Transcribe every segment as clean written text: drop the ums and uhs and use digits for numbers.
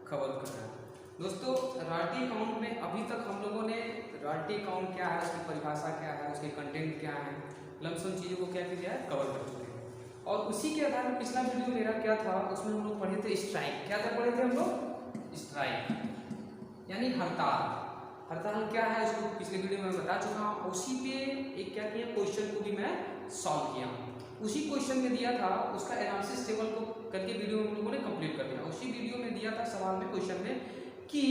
खबर कर रहा है। दोस्तों रॉयल्टी अकाउंट में अभी तक हम लोगों ने रॉयल्टी अकाउंट क्या है, उसकी परिभाषा क्या है, उसके कंटेंट क्या है, लमसम चीज़ों को क्या किया है, कवर कर चुके हैं। और उसी के आधार में पिछला वीडियो मेरा क्या था, उसमें हम लोग पढ़े थे स्ट्राइक। क्या था पढ़े थे हम लोग? स्ट्राइक यानी हड़ताल। हड़ताल क्या है उसको पिछले वीडियो में बता चुका हूँ। उसी पे एक क्या किया, क्वेश्चन को भी मैं सॉल्व किया। उसी क्वेश्चन में दिया था, उसका एनालिसिस टेबल को करके वीडियो हम लोगों ने कंप्लीट कर दिया। उसी वीडियो में दिया था सवाल में, क्वेश्चन में, कि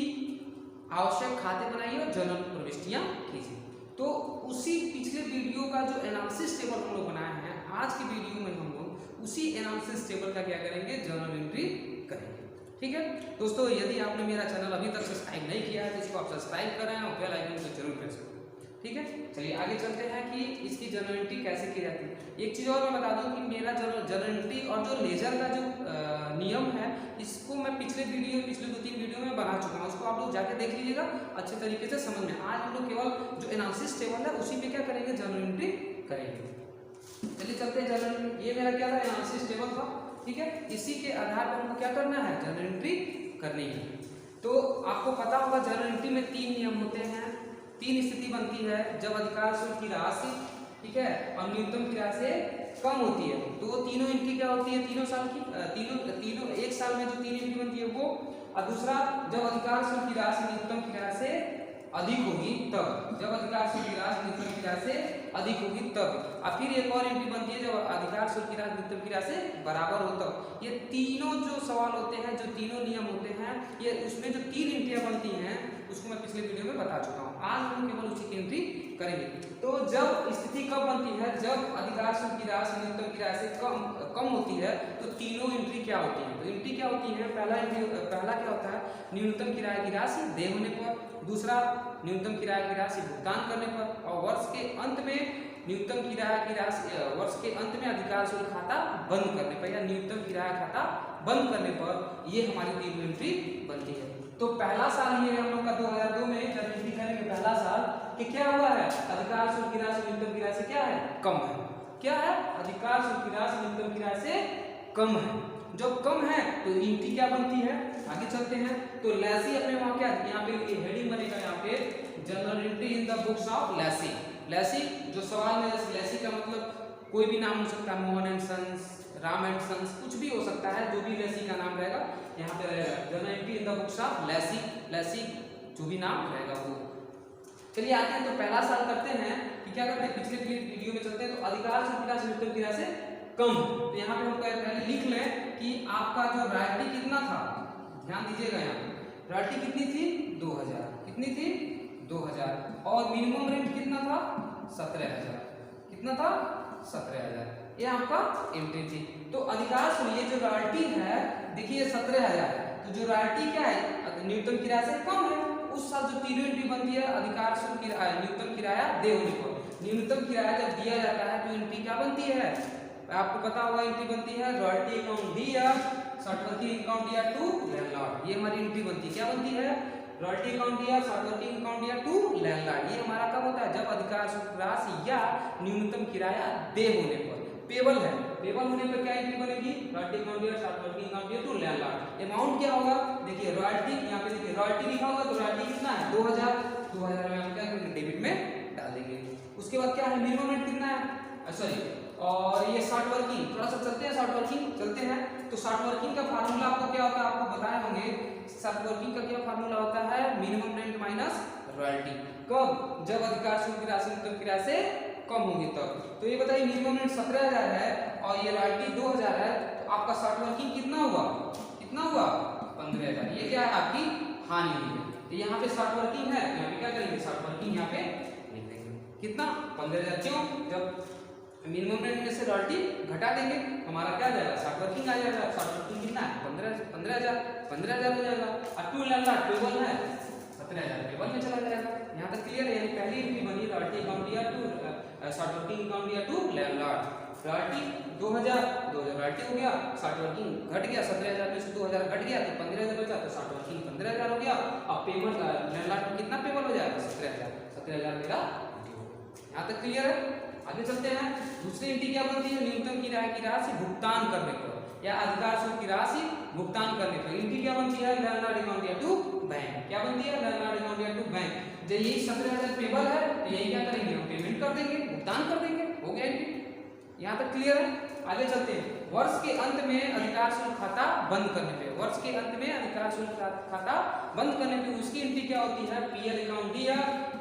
आवश्यक खाते बनाइए और जर्नल प्रविष्टियां कीजिए। तो उसी पिछले वीडियो का जो एनालिसिस टेबल हम लोग बनाए हैं, आज की वीडियो में हम लोग उसी एनालिसिस टेबल का क्या करेंगे, जर्नल एंट्री करेंगे। ठीक है दोस्तों, यदि आपने मेरा चैनल अभी तक सब्सक्राइब नहीं किया है तो इसको आप सब्सक्राइब करें और बेल आइकन को जरूर प्रेस करें। ठीक है, चलिए आगे चलते हैं कि इसकी जर्नल एंट्री कैसे की जाती है। एक चीज़ और मैं बता दूं कि मेरा जर्नल एंट्री और जो लेजर का जो नियम है, इसको मैं पिछले 2-3 वीडियो में बना चुका हूँ। उसको आप लोग जाके देख लीजिएगा, अच्छे तरीके से समझ में। आज हम लोग केवल जो एनालिसिस टेबल है उसी पे क्या करेंगे, जर्नल एंट्री करेंगे। चलिए चलते हैं जर्नल। ये मेरा क्या था, एनालिसिस टेबल था। ठीक है, इसी के आधार पर हमको क्या करना है, जर्नल एंट्री करनी है। तो आपको पता होगा जर्नल एंट्री में 3 नियम होते हैं, 3 स्थिति बनती है। जब अधिकार शुल्क की राशि, ठीक है, और न्यूनतम की राशि कम होती है, तो वो तीनों एंट्री क्या होती है, तीनों साल की, तीनों एक साल में जो 3 एंट्री बनती है वो। और दूसरा, जब अधिकार शुल्क की राशि न्यूनतम की राशि अधिक होगी तब, जब अधिकार शुल्क की राशि न्यूनतम की राशि अधिक होगी तब। और फिर एक और एंट्री बनती है जब अधिकार शुल्क की राशि न्यूनतम की राशि बराबर हो तब। ये तीनों जो सवाल होते हैं, जो तीनों नियम होते हैं, ये उसमें जो 3 एंट्रियां बनती हैं उसको मैं पिछले वीडियो में बता चुका हूँ। आज हम केवल उसी की एंट्री करेंगे। तो जब स्थिति कब बनती है, जब अधिकार शुल्क की राशि न्यूनतम की राशि कम होती है, तो तीनों एंट्री क्या होती है। तो एंट्री क्या होती है, पहला क्या होता है, न्यूनतम किराए की राशि देय होने पर। दूसरा, न्यूनतम किराए की राशि भुगतान करने पर। और वर्ष के अंत में न्यूनतम किराया की राशि, वर्ष के अंत में अधिकार शुल्क खाता बंद करने पर या न्यूनतम किराया खाता बंद करने पर, ये हमारी 3 एंट्री बनती है। तो पहला साल ये हम लोग का 2002 में जब एंट्री करेंगे पहला साल, कि क्या हुआ है, अधिकार शुल्क की राशि न्यूनतम की राशि क्या है, कम है। क्या है, अधिकार शुल्क की राशि न्यूनतम की राशि कम है। जब कम है तो एंट्री क्या बनती है, आगे चलते हैं। तो लैसी अपने वहां क्या, यहाँ पे हेडिंग बनेगा, यहाँ पे journal entry in the books of लैसी। लैसी जो सवाल में, लैसी का मतलब कोई भी नाम हो सकता है, Mohan and sons, Ram and sons, कुछ भी हो सकता है, जो भी लैसी का नाम रहेगा यहाँ पे रहेगा। Journal entry in the books of लैसी, लैसी जो भी नाम रहेगा वो। चलिए आते हैं, तो पहला साल करते हैं कि क्या करते हैं, पिछले वीडियो में चलते हैं। तो अधिकार शुल्क की राशि न्यूनतम की राशि कम, तो यहाँ पे हम पहले लिख लें कि आपका जो रॉयल्टी कितना था, ध्यान दीजिएगा, यहाँ रॉयल्टी कितनी थी, 2000, कितनी थी, 2000। और मिनिमम रेंट कितना था, 17000, कितना था, 17000। ये आपका एंट्री थी। तो अधिकार शुल्क, ये जो रॉयल्टी है, देखिए 17000, तो जो रॉयल्टी क्या है, न्यूनतम किराया से कम है। उस साल जो तीनों एंट्री बनती है, अधिकार शुल्क किराया, न्यूनतम किराया दे होने पर, न्यूनतम किराया जब दिया जाता है तो एंट्री क्या बनती है, आपको पता होगा एंट्री बनती है, रॉयल्टी अकाउंट दिया, शॉर्ट वर्किंग अकाउंट दिया टू लैंडलॉर्ड। ये हमारी एंट्री बनती है, क्या बनती है, रॉयल्टी अकाउंट दिया, शॉर्ट वर्किंग अकाउंट दिया टू लैंडलॉर्ड। ये हमारा कब होता है, जब अधिकार शुल्क राशि या न्यूनतम किराया दे होने पर। पेबल है, पेबल होने पर क्या एंट्री बनेगी, रॉयल्टी अकाउंट दिया, शॉर्ट वर्किंग अकाउंट दिया टू लैंडलॉर्ड। अमाउंट क्या होगा, देखिए रॉयल्टी, यहाँ पे देखिए रॉयल्टी लिखा होगा, तो रॉयल्टी कितना है, 2000, 2000 में हम क्या करेंगे, डेबिट में डाल देंगे। उसके बाद क्या है, मिनिमम रेट कितना है, सॉरी, और ये शॉर्ट वर्किंग, थोड़ा सा चलते हैं, शॉर्ट वर्किंग चलते हैं। तो शॉर्ट वर्किंग का फार्मूला आपको क्या होता है, आपको बताए होंगे। शॉर्ट वर्किंग का क्या फार्मूला होता है, मिनिमम रेंट माइनस रॉयल्टी। कब, जब अधिकार शुल्क की राशि न्यूनतम की राशि कम होगी तब। तो ये बताइए, मिनिमम रेंट 17000 है और ये रॉयल्टी 2000 है, तो आपका शॉर्ट वर्किंग कितना हुआ, कितना हुआ, 15000। ये क्या है, आपकी हानि हुई है। तो यहाँ पे शॉर्ट वर्किंग है, यहाँ पे क्या करेंगे, शॉर्ट वर्किंग यहाँ पे लिख देंगे, कितना, 15000। क्यों, जब मिनिमम रेंट में से रॉयल्टी घटा देंगे, हमारा क्या जाएगा, शॉर्ट वर्किंग आ जाएगा। शॉर्ट वर्किंग कितना है, 15000 हो जाएगा। और टू लैंडलॉर्ड टेबल है, 17000 टेबल में चला जाएगा। यहाँ तक क्लियर है, यानी पहली एंट्री बनी, रॉयल्टी अकाउंट दिया टू, शॉर्ट वर्किंग अकाउंट दिया टू लैंडलॉर्ड। रॉयल्टी 2000 रॉयल्टी हो गया, शॉर्ट वर्किंग घट गया, 17000 में से 2000 घट गया तो 15000 बचा, तो शॉर्ट वर्किंग 15000 हो गया। अब पेमेंट लैंडलॉर्ड कितना पेबल हो जाएगा, 17000 मेरा। यहाँ तक क्लियर है, आगे चलते हैं। दूसरी एंट्री क्या बनती है, न्यूनतम किराए की राशि भुगतान करने पर, या अधिकार शुल्क की राशि भुगतान करने पर इनकी क्या बनती है, लैंडलॉर्ड अकाउंट या टू बैंक। क्या बनती है, लैंडलॉर्ड अकाउंट या टू बैंक। जब यही 17,000 पेबल है तो यही क्या करेंगे, हम पेमेंट कर देंगे, भुगतान कर देंगे, हो गया एंट्री। यहाँ तक क्लियर है। आगे चलते हैं। वर्ष के अंत में अधिकार शुल्क खाता बंद करने पे, वर्ष के अंत में अधिकार शुल्क खाता बंद करने पे उसकी एंट्री क्या होती है, पीएल अकाउंट दिया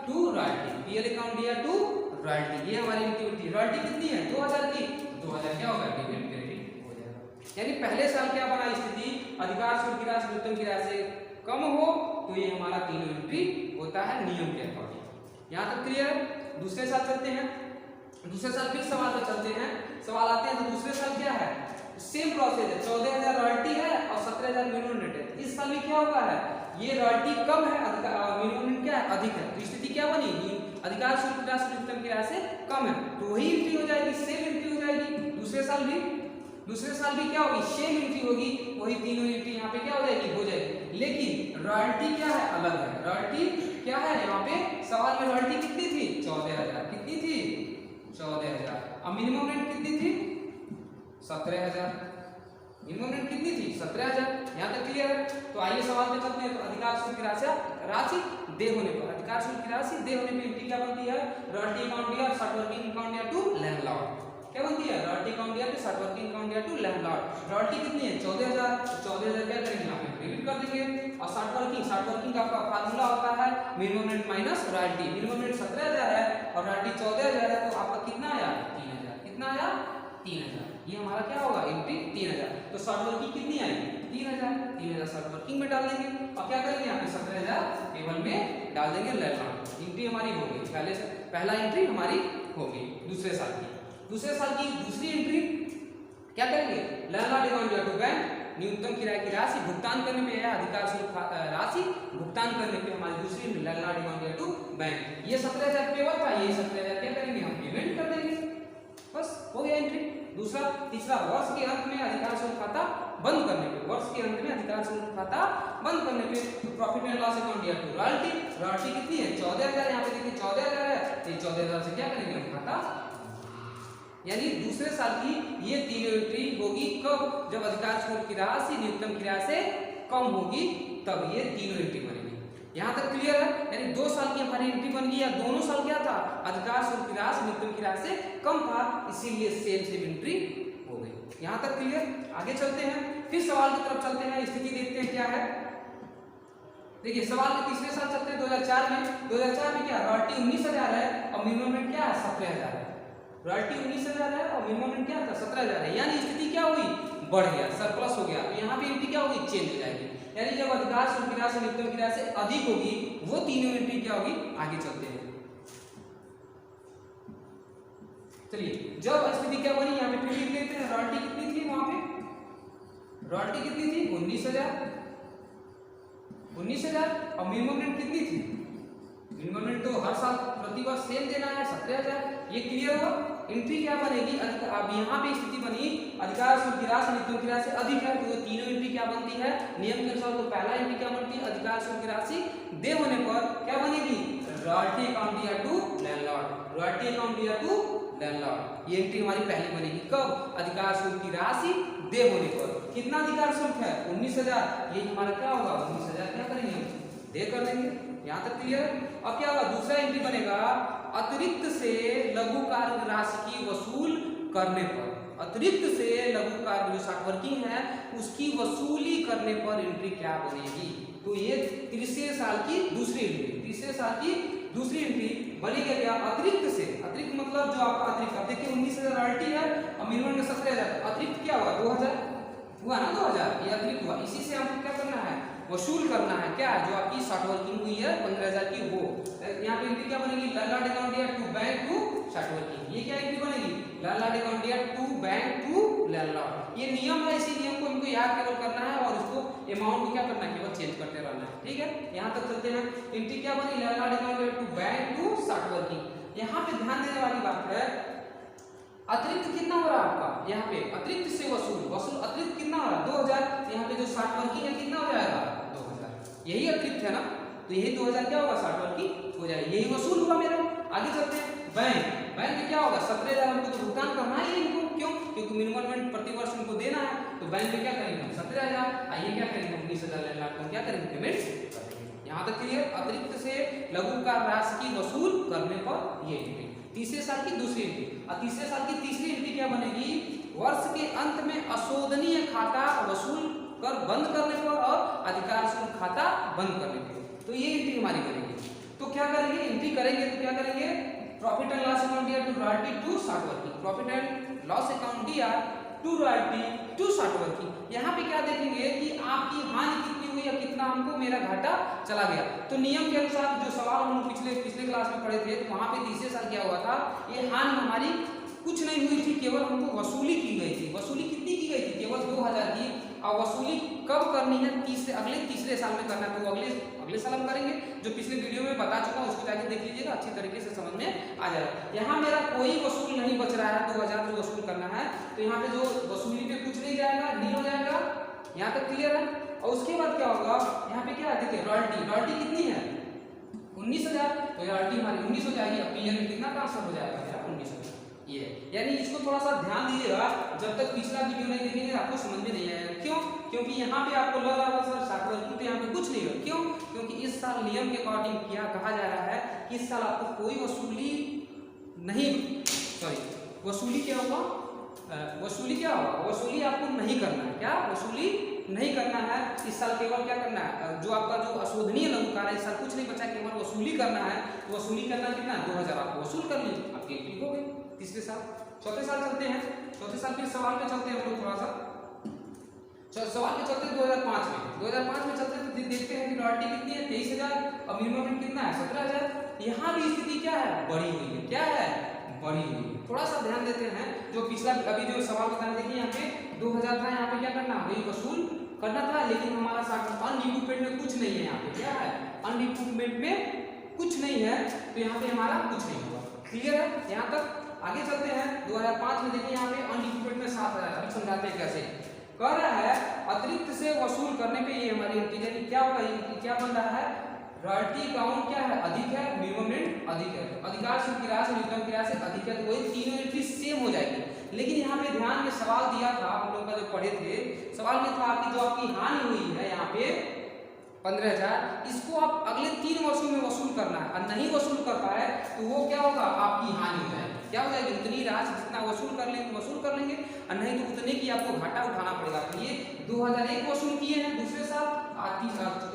टू रॉयल्टी, पीएल अकाउंट दिया टू रॉयल्टी। ये हमारी एंट्री होती है। रॉयल्टी कितनी है, 2000 की, 2000 क्या होगा, डिविडेंड क्रेडिट हो जाएगा। यानी पहले साल क्या बना स्थिति, अधिकार शुल्क की राशि न्यूनतम की राशि से कम हो तो ये हमारा तीनों एंट्री होता है नियम के अकॉर्डिंग। यहाँ तक क्लियर है। दूसरे साल चलते हैं। दूसरे साल फिर सवाल पे चलते हैं। सवाल आते हैं तो दूसरे साल क्या है, सेम प्रोसेस है, 14,000 रॉयल्टी है और 17,000 मिनिमम रेट है। इस साल में क्या हुआ है, ये रॉयल्टी कम है, मिनिमम क्या है, अधिक है। तो स्थिति क्या बनी, अधिकार शुल्क की राशि न्यूनतम की राशि से कम है तो वही एंट्री हो जाएगी, सेम एंट्री हो जाएगी। दूसरे साल भी क्या होगी, सेम एंट्री होगी, वही तीनों एंट्री यहाँ पे क्या हो जाएगी, हो जाएगी। लेकिन रॉयल्टी क्या है, अलग है। रॉयल्टी क्या है, यहाँ पे सवाल में रॉयल्टी कितनी थी, 14,000, कितनी थी, 14,000। अब मिनिमम रेंट कितनी थी, 17,000। मिनिमम रेंट कितनी थी, 17,000। यहाँ तक क्लियर है। तो आइए सवाल पे चलते हैं। तो अधिकार शुल्क की राशि दे होने पर, अधिकार शुल्क की राशि दे होने पर एंट्री क्या बनती है, रॉयल्टी अकाउंट या शॉर्ट वर्किंग अकाउंट या टू लैंडलॉर्ड। क्या बनती है, रॉयल्टी अकाउंट या शॉर्ट वर्किंग अकाउंट या टू लैंडलॉर्ड। रॉयल्टी कितनी है, 14,000। 14,000 क्या करेंगे, यहाँ पे क्रेडिट कर देंगे। और शॉर्ट वर्किंग का फार्मूला होता है minimum rent minus royalty. Minimum rent 17,000 है और रॉयल्टी 14,000 है तो आपका कितना आया, 3,000। कितना आया, 3,000। ये हमारा क्या होगा, एंट्री 3,000। तो शॉर्ट वर्किंग कितनी आई, 3,000। 3,000 शॉर्ट वर्किंग में डाल देंगे और क्या करेंगे, यहाँ पे 17,000 टेबल में डाल देंगे लैंडलॉर्ड। एंट्री हमारी हो गई, पहले से पहला एंट्री हमारी हो गई दूसरे साल की। दूसरे साल की दूसरी एंट्री क्या करेंगे, लैंडलॉर्ड अकाउंट या टू बैंक, न्यूनतम किराए की राशि भुगतान करने में है, अधिकार शुल्क राशि भुगतान करने पे हमारी दूसरी लैंडलॉर्ड अकाउंट या टू बैंक। ये 17,000 पेबल था, ये 17,000 क्या करेंगे, हम पेमेंट कर देंगे, बस हो गया एंट्री। दूसरा तीसरा, वर्ष के अंत में अधिकार शुल्क खाता बंद करने पे, वर्ष के अंत में अधिकार शुल्क खाता बंद करने पे प्रॉफिट एंड लॉस अकाउंट या टू रॉयल्टी। रॉयल्टी कितनी है, 14,000। यहाँ पे देखिए 14,000 है, तो 14,000 से क्या करेंगे, हम खाता। यानी दूसरे साल की ये तीनों एंट्री होगी कब, जब अधिकार शुल्क की राशि न्यूनतम की राशि से कम होगी, तब ये तीनों एंट्री बनेगी। यहाँ तक क्लियर है। यानी 2 साल की हमारी एंट्री बन गई, या दोनों साल क्या था, अधिकार शुल्क की राशि न्यूनतम की राशि से कम था, इसीलिए सेम एंट्री हो गई। यहाँ तक क्लियर। आगे चलते हैं, फिर सवाल की तरफ चलते हैं, स्थिति देखते हैं क्या है। देखिए सवाल के तीसरे साल चलते हैं 2004 में। 2004 में क्या, रॉयल्टी 19,000 है और मिनिमम रेंट क्या है, 17,000 है। रॉयल्टी 19,000 है और मिनिमम रेंट क्या था, 17,000 है। यानी स्थिति क्या हुई, बढ़ गया, सरप्लस हो गया। तो यहाँ पे एंट्री क्या होगी, चेंज हो जाएगी। यानी जब अधिकार शुल्क की राशि न्यूनतम की राशि से अधिक होगी, वो तीनों एंट्री क्या होगी, आगे चलते हैं। चलिए जब स्थिति क्या बनी, यहाँ पे फिर लिख लेते हैं। रॉयल्टी कितनी थी, वहां पे रॉयल्टी कितनी थी, 19,000 और मिनिमम रेंट कितनी थी, मिनिमम रेंट तो हर साल प्रतिवर्ष सेम देना है, 17,000। ये क्लियर हुआ। एंट्री क्या बनेगी, अब यहाँ पे स्थिति बनी अधिकार शुल्क की राशि न्यूनतम की राशि से अधिक है, तो तीनों एंट्री क्या बनती है नियम के अनुसार। तो पहला एंट्री क्या बनती है, अधिकार शुल्क की राशि दे होने पर क्या बनेगी, रॉयल्टी अकाउंट या टू लैंडलॉर्ड, रॉयल्टी अकाउंट या टू लैंडलॉर्ड। ये एंट्री हमारी पहली बनेगी कब, अधिकार शुल्क की राशि दे होने पर। कितना अधिकार शुल्क है, 19,000। ये हमारा क्या होगा, 19,000 क्या करेंगे, दे कर देंगे। यहाँ तक क्लियर। अब क्या होगा, दूसरा एंट्री बनेगा, अतिरिक्त से लघु कार्य राशि की वसूल करने पर, अतिरिक्त से लघु कार्य जो शॉर्ट वर्किंग है उसकी वसूली करने पर एंट्री क्या बनेगी। तो ये तीसरे साल की दूसरी एंट्री, तीसरे साल की दूसरी एंट्री बनेगी क्या, अतिरिक्त से। अतिरिक्त मतलब जो आपका अतिरिक्त, अब देखिए 19,000 रॉयल्टी है और मिनिमम में 17,000, अतिरिक्त क्या हुआ, 2,000 हुआ ना, 2,000 ये अतिरिक्त हुआ। इसी से हमको क्या करना है, वसूल करना है, क्या जो आपकी शॉर्ट वर्किंग हुई है 15,000 की, वो यहाँ पे एंट्री क्या बनेगी, लैंडलॉर्ड अकाउंट या to bank to short working. ये क्या एंट्री बनेगी, लैंडलॉर्ड अकाउंट या टू बैंक टू लैंडलॉर्ड। ये नियम है, इसी नियम को इनको याद केवल करना है और इसको अमाउंट को क्या करना है, केवल चेंज करते रहना है, ठीक है। यहाँ तक चलते हैं। एंट्री क्या बनी, लैंडलॉर्ड अकाउंट या to bank to short working. यहाँ पे ध्यान देने वाली बात है, अतिरिक्त कितना हो रहा है आपका, यहाँ पे अतिरिक्त से वसूल अतिरिक्त कितना हो रहा है, 2,000। यहाँ पे जो शॉर्ट वर्किंग है कितना हो जाएगा, 2,000। यही अतिरिक्त है ना, तो यही 2,000 क्या होगा, शॉर्ट वर्किंग हो जाएगी, यही वसूल हुआ मेरा। आगे चलते हैं। बैंक में क्या होगा, 17,000 हमको तो भुगतान करना है इनको, क्यों? क्योंकि मिनिमम पेमेंट प्रति वर्ष उनको देना है, तो बैंक में क्या करेंगे हम 17,000, आइए क्या करेंगे 19,000 लैंडलॉर्ड को क्या करेंगे पेमेंट करेंगे। यहाँ तक क्लियर। अतिरिक्त से लघुकार राशि की वसूल करने पर ये एंट्री, तीसरे साल की दूसरी एंट्री। और तीसरे साल की तीसरी एंट्री क्या बनेगी? वर्ष के अंत में अशोधनीय खाता वसूल कर बंद करने पर और अधिकार शुल्क खाता बंद करने पर, तो ये एंट्री हमारी बनेगी। तो क्या करेंगे एंट्री करेंगे तो क्या करेंगे? प्रॉफिट एंड लॉस अकाउंट दिया to royalty to start working, profit and loss account दिया to royalty to start working. यहाँ पे क्या देखेंगे कि आपकी हानि कितनी हुई या कितना हमको मेरा घाटा चला गया। तो नियम के अनुसार जो सवाल हम लोग पिछले क्लास में पढ़े थे, तो वहाँ पे तीसरे साल क्या हुआ था, ये हानि हमारी कुछ नहीं हुई थी, केवल हमको वसूली की गई थी। वसूली कितनी की गई थी? केवल 2,000 की। और वसूली कब करनी है? अगले तीसरे साल में करना है, तो अगले साल हम करेंगे। जो पिछले वीडियो में बता चुका हूँ उसको जाके देख लीजिएगा, अच्छी तरीके से समझ में आ जाएगा। यहाँ मेरा कोई वसूल नहीं बच रहा है, 2,000 जो वसूल करना है, तो यहाँ पे जो वसूली पे कुछ नहीं जाएगा, नील हो जाएगा। यहाँ तक क्लियर है। और उसके बाद क्या होगा, यहाँ पे क्या है देखिए रॉयल्टी कितनी है 19,000, तो रॉयल्टी हमारी 19 हो जाएगी। अब पीएन में कितना ट्रांसफर हो जाएगा मेरा 19,000। ये यानी इसको थोड़ा सा ध्यान दीजिएगा, जब तक पिछला वीडियो नहीं देखेंगे आपको समझ में नहीं आएगा। क्यों? क्योंकि यहाँ पे आपको लग रहा है सर सात वर्किंग तो यहाँ पे कुछ नहीं है। क्यों? क्योंकि इस साल नियम के अकॉर्डिंग क्या कहा जा रहा है कि इस साल आपको कोई वसूली नहीं, वसूली क्या होगा, वसूली आपको नहीं करना है। क्या वसूली नहीं करना है इस साल, केवल क्या करना है, जो आपका जो अशोधनीय लघुकार है इस साल कुछ नहीं बचा, केवल वसूली करना है। तो वसूली करना कितना 2,000 आपको वसूल कर ली, आपकी एंट्री हो गई तीसरे साल। चौथे साल चलते हैं, चौथे साल फिर सवाल पे चलते हैं हम लोग थोड़ा सा। सवाल पे चलते हैं 2005 में चलते हैं, तो देखते हैं कि रॉयल्टी कितनी है 23,000 और मिनिमम पेमेंट कितना है 17,000। यहाँ भी स्थिति क्या है, बढ़ी हुई है। क्या है, बढ़ी हुई है। थोड़ा सा ध्यान देते हैं, जो पिछला अभी जो सवाल बताने देखिए यहाँ पे 2,000 था, यहाँ पे क्या करना वही वसूल करना था, लेकिन हमारा साथ अनरिक्रूटमेंट में कुछ नहीं है। यहाँ पे क्या है, अनरिक्रूटमेंट में कुछ नहीं है, तो यहाँ पे हमारा कुछ नहीं हुआ। क्लियर है यहाँ तक? आगे चलते हैं 2005 में देखिए यहाँ पे अनरिक्रूटेड में 7,000, अभी समझाते हैं कैसे कर रहा है। अतिरिक्त से वसूल करने पे ये हमारी एंट्री क्या होगा, क्या बन रहा है, रॉयल्टी अकाउंट क्या है अधिक है, मिनिमम रेट अधिक है, अधिकार शुल्क की राशि न्यूनतम किराए से अधिक है, तो वही तीनों एंट्री सेम हो जाएगी। लेकिन यहाँ पे ध्यान में सवाल दिया था हम लोग का जो पढ़े थे, सवाल में था कि जो आपकी हानि हुई है यहाँ पे 15,000, इसको आप अगले 3 वर्षों में वसूल करना है, और नहीं वसूल कर पाए तो वो क्या होगा, आपकी हानि हो जाएगी। क्या हो जाएगी, उतनी राशि जितना वसूल कर लेंगे और नहीं तो उतने की आपको घाटा उठाना पड़ेगा। तो ये 2001 वसूल किए हैं दूसरे साल,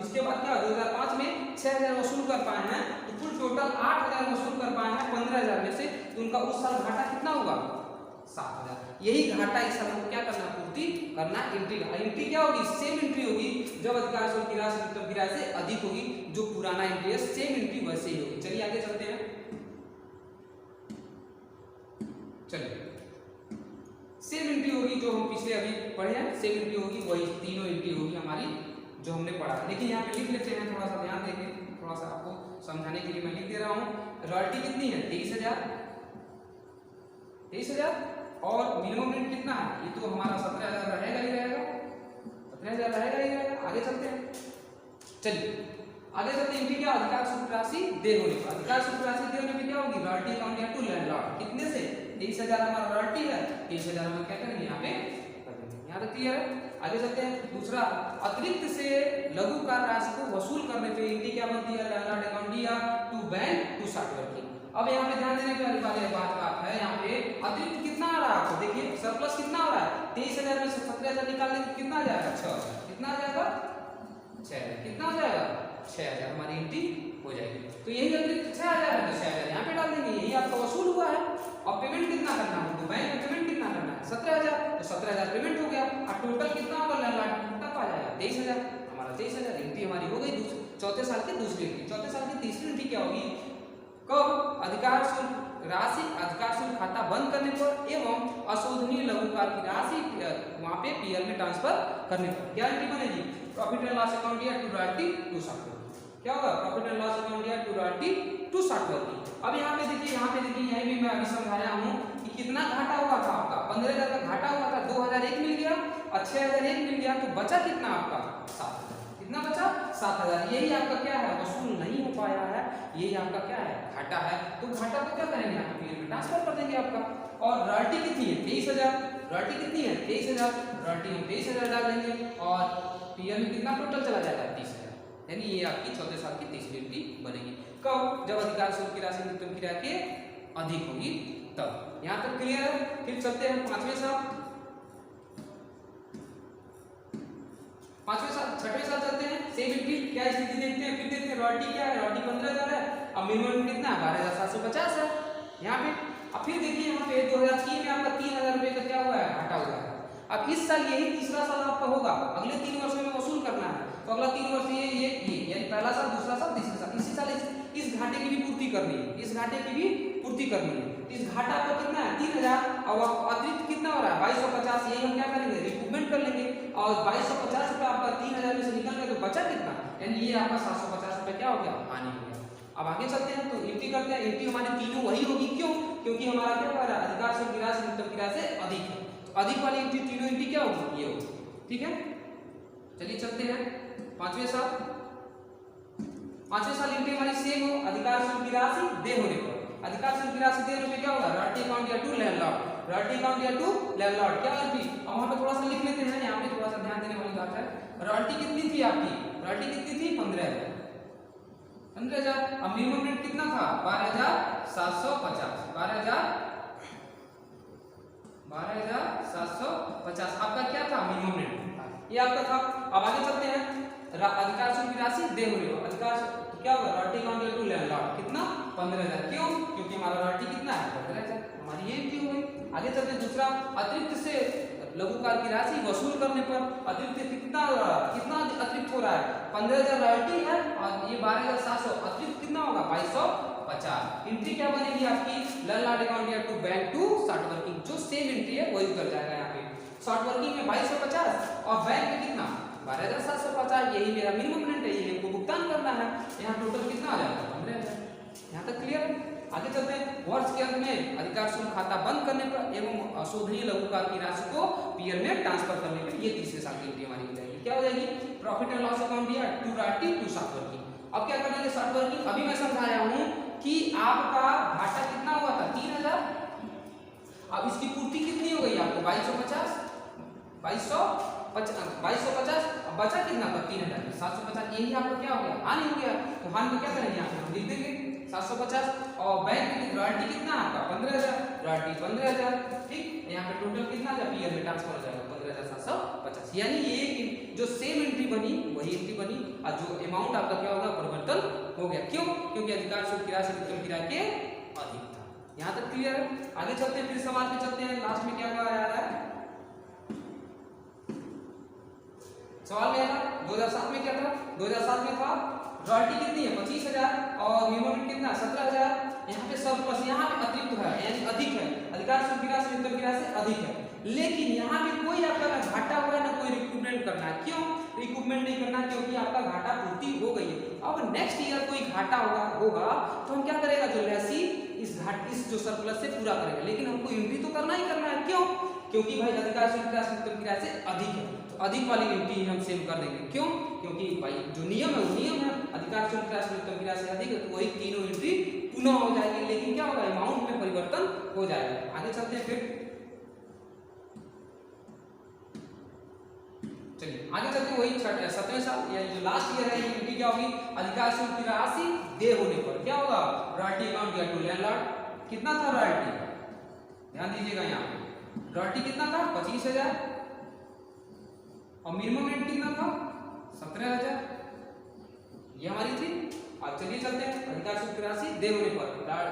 इसके बाद क्या 2005 में 6,000 वसूल कर पाए हैं, तो कुल टोटल 8,000 वसूल कर पाए हैं 15,000 में से, तो उनका उस साल घाटा कितना होगा 7,000। यही घाटा इस साल हमको क्या करना, पूर्ति करना। एंट्री क्या होगी, सेम एंट्री होगी, जब अधिकार शुल्क की राशि न्यूनतम किराए से अधिक होगी, जो पुराना एंट्री है सेम एंट्री वैसे ही होगी। चलिए आगे चलते हैं। चलिए सेम एंट्री होगी जो हम पिछले अभी पढ़े हैं, सेम एंट्री होगी, वही तीनों एंट्री होगी हमारी जो हमने पढ़ा। लेकिन यहाँ पे लिख लेते हैं, थोड़ा सा ध्यान देंगे, थोड़ा सा आपको समझाने के लिए मैं लिख दे रहा हूँ। रॉयल्टी कितनी है 23,000 और मिनिमम रेट कितना है, ये तो हमारा 17,000 रहेगा ही रहेगा, 17,000 रहेगा ही रहेगा। आगे चलते हैं, चलिए आगे चलते हैं। क्या अधिकार शुल्क राशि दे होने पर, अधिकार शुल्क राशि दे होने पर क्या होगी, रॉयल्टी अकाउंट या टू लैंडलॉर्ड, कितने से 23,000 हमारा रॉयल्टी है, 23,000 हम क्या करेंगे यहाँ पे कर देंगे। यहाँ तक क्लियर है। आगे चलते हैं। दूसरा, अतिरिक्त से लघुकार राशि को वसूल करने पे एंट्री क्या बनती है, लैंडलॉर्ड अकाउंट या to bank to start working. अब यहाँ पे ध्यान देने वाली बात है, यहाँ पे अतिरिक्त कितना आ रहा है आपको, देखिए सरप्लस कितना आ रहा है, 23,000 में से 17,000 निकाल देंगे कितना आ जाएगा 6,000, कितना आ जाएगा 6,000, कितना आ जाएगा 6,000 हमारी एंट्री हो जाएगी। तो यही अतिरिक्त 6,000 है, तो 6,000 यहाँ पे डाल देंगे, यही आपका वसूल हुआ है। और पेमेंट कितना करना है, तो बैंक में पेमेंट कितना करना है 17,000, तो 17,000 पेमेंट हो गया, और टोटल कितना होगा लैंडलॉर्ड कितना आ जाएगा 23,000, हमारा 23,000 एंट्री हमारी हो गई चौथे साल की दूसरी एंट्री। चौथे साल की तीसरी एंट्री क्या होगी, कब, अधिकार शुल्क राशि अधिकार शुल्क खाता बंद करने पर एवं अशोधनीय लघुकार की राशि वहां पे पीएल में ट्रांसफर करने पर क्या एंट्री बनेगी, प्रॉफिट एंड लॉस अकाउंट या to royalty to start working. क्या होगा, प्रॉफिट एंड लॉस अकाउंट या to royalty to start working. अब यहाँ पे देखिए यही भी मैं अभी समझाया हूँ कि कितना घाटा हुआ था आपका, 15,000 का घाटा हुआ था, 2,001 मिल गया और 6,001 मिल गया, तो बचा कितना आपका 7,000, कितना बचा 7,000। यही आपका क्या है, वसूल नहीं हो पाया है, यही आपका क्या है, घाटा है। तो घाटा को क्या करेंगे, आप पीएल में ट्रांसफर कर देंगे आपका। और रॉयल्टी कितनी है, 23,000, रॉयल्टी कितनी है 23,000, रॉयल्टी हम 23,000 डाल देंगे और पीएल में कितना टोटल चला जाएगा 30,000, यानी ये आपकी 14 साल की तीसरी एंट्री बनेगी। कब, जब अधिकार शुल्क की राशि न्यूनतम किराए के अधिक होगी तब। यहाँ तक क्लियर है। फिर चलते हैं पांचवें साल, छठवें साल चलते हैं। सेम एंट्री, क्या स्थिति देखते हैं, फिर देखते हैं रॉयल्टी क्या है, रॉयल्टी 15,000 है, अब मिनिमम कितना है 12,750 है यहाँ पे। अब फिर देखिए यहाँ पे 2003 में आपका 3,000 रुपये का क्या हुआ है, घाटा हुआ है। अब इस साल यही तीसरा साल आपका होगा, अगले 3 वर्षों में वसूल करना है। तो अगला 3 वर्ष ये यानी पहला साल, दूसरा साल, तीसरा साल, इसी साल इस घाटे की भी पूर्ति करनी है, इस घाटे की भी पूर्ति करनी है। इस घाटा पर कितना है 3,000 और अतिरिक्त कितना हो रहा है 2,250, यही हम क्या करेंगे, रिकूपमेंट कर लेंगे। और 2,250 रुपये आपका 3,000 में से निकल गया तो बचा कितना, यानी ये आपका 750 रुपये क्या हो गया, हानि हो गया। अब आगे चलते हैं, तो एंट्री करते हैं। एंट्री हमारी तीनों वही होगी, क्यों, क्योंकि हमारा क्या हो रहा है, अधिकार शुल्क की राशि न्यूनतम किराए से अधिक है। तो अधिक वाली एंट्री, तीनों एंट्री क्या होगी, ये होगी। ठीक है, चलिए चलते हैं पांचवें साल। पांचवें साल एंट्री हमारी सेम हो, अधिकार शुल्क की राशि दे होने पर। अधिकार शुल्क की राशि दे होने पे क्या होगा, रॉयल्टी अकाउंट या टू लैंडलॉर्ड, रॉयल्टी अकाउंट या टू लैंडलॉर्ड क्या एंट्री। अब वहां पे थोड़ा सा लिख लेते हैं, यहाँ पे थोड़ा सा ध्यान देने वाली बात है। रॉयल्टी कितनी थी आपकी, रॉयल्टी कितनी थी 15,000, अब मिनिमम रेट कितना था 12,750, 12,750 आपका क्या था मिनिमम रेट, ये आपका था। अब आगे चलते हैं, अधिकार शुल्क की राशि दे होने पर अधिकार तो क्या होगा, रॉयल्टी अकाउंट या टू लैंडलॉर्ड कितना 15,000, क्यों, क्योंकि हमारा रॉयल्टी कितना है 15,000, हमारी ये एंट्री हो गई। आगे चलते हैं दूसरा, अतिरिक्त से लघुकार की राशि वसूल करने पर अतिरिक्त कितना अतिरिक्त हो रहा है, 15,000 रॉयल्टी है और ये 12,700, अतिरिक्त कितना होगा 2,250। एंट्री क्या बनेगी आपकी, लैंडलॉर्ड अकाउंट या to bank to short working, जो सेम एंट्री है वही कर जाएगा यहाँ पे। शॉर्ट वर्किंग में 2,250 और बैंक में कितना 12,750, यही मेरा मिनिमम रेंट है, ये हमको भुगतान करना है। यहाँ टोटल कितना आ जाएगा 15,000। यहाँ तक क्लियर है। आगे चलते हैं, वर्ष के अंत में अधिकार शुल्क खाता बंद करने पर एवं अशोधनीय लघुकार की राशि को पीएल में ट्रांसफर करने पर, ये तीसरे साल की एंट्री हमारी हो जाएगी। क्या हो जाएगी, प्रॉफिट एंड लॉस अकाउंट या to royalty to short working. अब क्या करेंगे, शॉर्ट वर्किंग अभी मैं समझाया हूँ कि आपका घाटा कितना हुआ था 3,000, अब इसकी पूर्ति कितनी हो गई आपको 2,250, 2,250, अब बचा कितना था 3,750, यही आपको क्या हो गया, हानि हो गया। तो हानि में क्या करेंगे, यहाँ पे हम लिख देंगे 750 और बैंक में रॉयल्टी कितना आपका 15,000, रॉयल्टी 15,000, ठीक, यहाँ पे टोटल कितना जा पीएल में ट्रांसफर हो जाएगा 15,750, यानी ये जो सेम एंट्री बनी वही एंट्री बनी और जो अमाउंट आपका क्या होगा परिवर्तन हो गया, क्यों, क्योंकि अधिकार शुल्क की राशि न्यूनतम किराए के अधिक था। यहाँ तक क्लियर है। आगे चलते हैं, फिर सवाल पे चलते हैं, लास्ट में क्या कहा जा रहा है, सवाल में है 2007 में क्या था, 2007 में था रॉयल्टी कितनी है 25,000 और मिनिमम कितना 17,000, यहाँ पे सरप्लस, यहाँ पे अतिरिक्त है यानी अधिक है, अधिकार शुल्क की राशि न्यूनतम की राशि अधिक है, लेकिन यहाँ पे कोई आपका ना घाटा हुआ है ना कोई रिकूपमेंट करना है, क्यों रिकूपमेंट नहीं करना, क्योंकि आपका घाटा पूर्ति हो गई है। अब नेक्स्ट ईयर कोई घाटा होगा तो हम क्या करेगा, जो राशि इस जो सरप्लस से पूरा करेगा, लेकिन हमको एंट्री तो करना ही करना है, क्यों, क्योंकि भाई अधिकार शुल्क की राशि न्यूनतम की राशि अधिक है, तो अधिक वाली एंट्री हम सेव कर देंगे, क्यों, क्योंकि भाई जो नियम है वो नियम है, अधिकार शुल्क की राशि न्यूनतम की राशि अधिक है, तो वही तीनों एंट्री पुनः हो जाएगी, लेकिन क्या होगा अमाउंट में परिवर्तन हो जाएगा। आगे चलते हैं, फिर चलिए आगे चलते हैं, वही 7वें साल या जो लास्ट ईयर है, ये एंट्री क्या होगी, अधिकार शुल्क की राशि दे होने पर क्या होगा, रॉयल्टी अकाउंट या टू लैंडलॉर्ड, कितना था रॉयल्टी, ध्यान दीजिएगा यहाँ पे रॉयल्टी कितना था 25,000 और मिनिमम रेंट कितना था 17,000, ये हमारी थी। अब चलिए चलते हैं, अधिकार शुल्क की राशि दे होने पर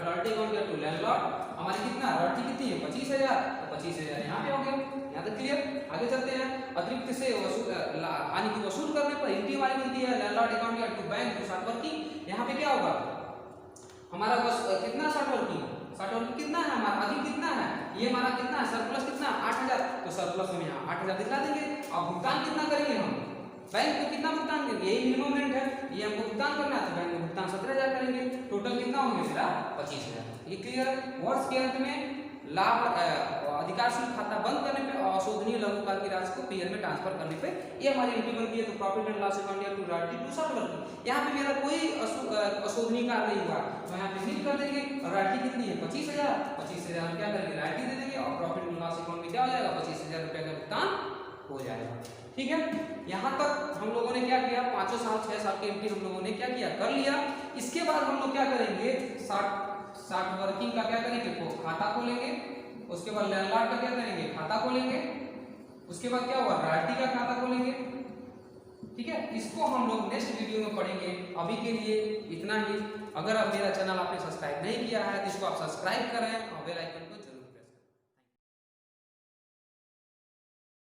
रॉयल्टी अकाउंट या टू लैंडलॉर्ड हमारी कितना रॉयल्टी कितनी है 25,000, तो 25,000 यहाँ पे हो गया। यहाँ तक क्लियर। आगे चलते हैं, अतिरिक्त से हानि की वसूल करने पर एंट्री हमारी मिलती है लैंडलॉर्ड अकाउंट या to bank to short working. यहाँ पे क्या होगा हमारा कितना शॉर्ट वर्किंग कितना है हमारा, अधिक कितना है, ये हमारा कितना है सरप्लस कितना 8,000, तो सरप्लस हम यहाँ 8,000 दिखला देंगे। अब भुगतान कितना करेंगे हम, बैंक को कितना भुगतान करेंगे, यही मिनिमम रेंट है, ये हमको भुगतान करना है, तो बैंक में भुगतान 17,000 करेंगे, टोटल कितना होंगे मेरा 25,000। ये क्लियर। वर्ष के अंत में लाभ अधिकार शुल्क खाता बंद करने पे और अशोधनीय लघुकाल की राशि को पीएल में ट्रांसफर करने पे ये हमारी एंट्री बनती है। तो प्रॉफिट एंड लॉस अकाउंट या टू राटी टू शॉर्ट वर्किंग, यहाँ पे मेरा कोई अशोधनीय कार्य नहीं हुआ तो यहाँ पे नील कर देंगे। और राटी कितनी है 25,000, 25,000 क्या करेंगे राटी दे देंगे और प्रॉफिट एंड लॉस अकाउंट में क्या हो जाएगा 25,000 रुपये का भुगतान हो जाएगा। ठीक है, यहाँ तक हम लोगों ने क्या किया 5 साल 6 साल की एंट्री हम लोगों ने क्या किया कर लिया। इसके बाद हम लोग क्या करेंगे शॉर्ट वर्किंग का क्या करेंगे खाता खोलेंगे, उसके बाद लैंडलॉर्ड का क्या करेंगे खाता खोलेंगे, उसके बाद क्या हुआ राल्टी का खाता खोलेंगे। ठीक है, इसको हम लोग नेक्स्ट वीडियो में पढ़ेंगे। अभी के लिए इतना ही। अगर अब मेरा चैनल आपने सब्सक्राइब नहीं किया है तो इसको आप सब्सक्राइब करें और बेल आइकन